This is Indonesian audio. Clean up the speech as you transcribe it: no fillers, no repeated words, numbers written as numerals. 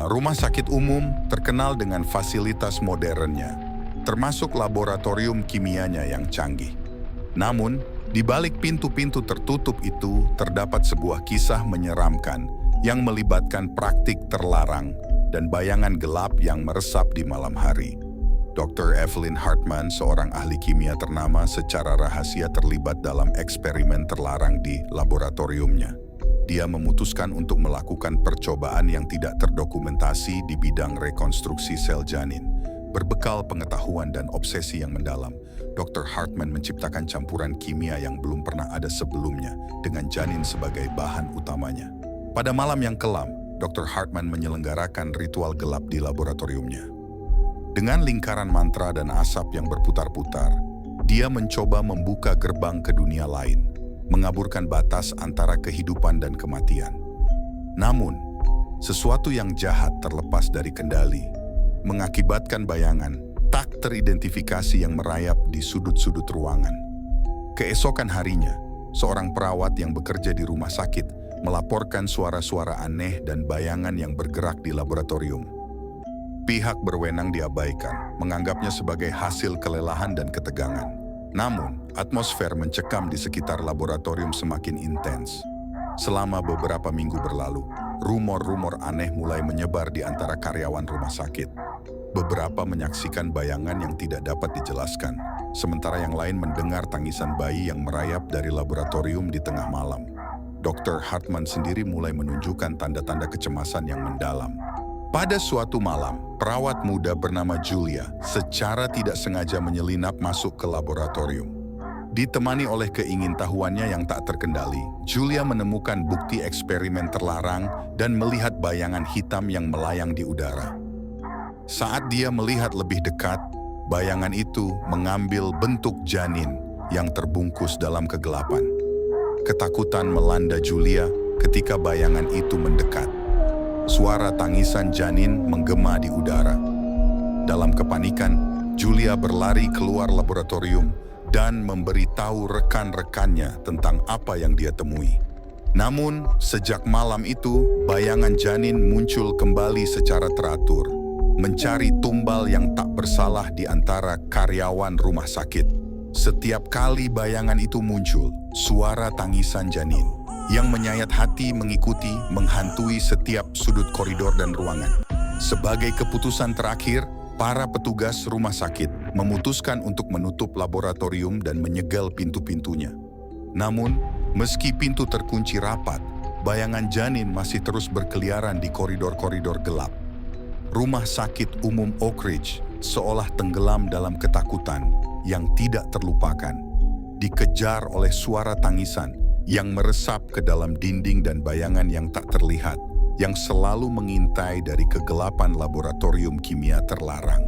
Rumah sakit umum terkenal dengan fasilitas modernnya, termasuk laboratorium kimianya yang canggih. Namun, di balik pintu-pintu tertutup itu terdapat sebuah kisah menyeramkan yang melibatkan praktik terlarang dan bayangan gelap yang meresap di malam hari. Dr. Evelyn Hartman, seorang ahli kimia ternama, secara rahasia terlibat dalam eksperimen terlarang di laboratoriumnya. Dia memutuskan untuk melakukan percobaan yang tidak terdokumentasi di bidang rekonstruksi sel janin. Berbekal pengetahuan dan obsesi yang mendalam, Dr. Hartman menciptakan campuran kimia yang belum pernah ada sebelumnya dengan janin sebagai bahan utamanya. Pada malam yang kelam, Dr. Hartman menyelenggarakan ritual gelap di laboratoriumnya. Dengan lingkaran mantra dan asap yang berputar-putar, dia mencoba membuka gerbang ke dunia lain, mengaburkan batas antara kehidupan dan kematian. Namun, sesuatu yang jahat terlepas dari kendali, mengakibatkan bayangan tak teridentifikasi yang merayap di sudut-sudut ruangan. Keesokan harinya, seorang perawat yang bekerja di rumah sakit melaporkan suara-suara aneh dan bayangan yang bergerak di laboratorium. Pihak berwenang diabaikan, menganggapnya sebagai hasil kelelahan dan ketegangan. Namun, atmosfer mencekam di sekitar laboratorium semakin intens. Selama beberapa minggu berlalu, rumor-rumor aneh mulai menyebar di antara karyawan rumah sakit. Beberapa menyaksikan bayangan yang tidak dapat dijelaskan, sementara yang lain mendengar tangisan bayi yang merayap dari laboratorium di tengah malam. Dr. Hartman sendiri mulai menunjukkan tanda-tanda kecemasan yang mendalam. Pada suatu malam, perawat muda bernama Julia secara tidak sengaja menyelinap masuk ke laboratorium. Ditemani oleh keingintahuannya yang tak terkendali, Julia menemukan bukti eksperimen terlarang dan melihat bayangan hitam yang melayang di udara. Saat dia melihat lebih dekat, bayangan itu mengambil bentuk janin yang terbungkus dalam kegelapan. Ketakutan melanda Julia ketika bayangan itu mendekat. Suara tangisan janin menggema di udara. Dalam kepanikan, Julia berlari keluar laboratorium dan memberitahu rekan-rekannya tentang apa yang dia temui. Namun, sejak malam itu, bayangan janin muncul kembali secara teratur, mencari tumbal yang tak bersalah di antara karyawan rumah sakit. Setiap kali bayangan itu muncul, suara tangisan janin yang menyayat hati mengikuti menghantui setiap sudut koridor dan ruangan. Sebagai keputusan terakhir, para petugas rumah sakit memutuskan untuk menutup laboratorium dan menyegel pintu-pintunya. Namun, meski pintu terkunci rapat, bayangan janin masih terus berkeliaran di koridor-koridor gelap. Rumah sakit umum Oak Ridge seolah tenggelam dalam ketakutan yang tidak terlupakan, dikejar oleh suara tangisan yang meresap ke dalam dinding dan bayangan yang tak terlihat, yang selalu mengintai dari kegelapan laboratorium kimia terlarang.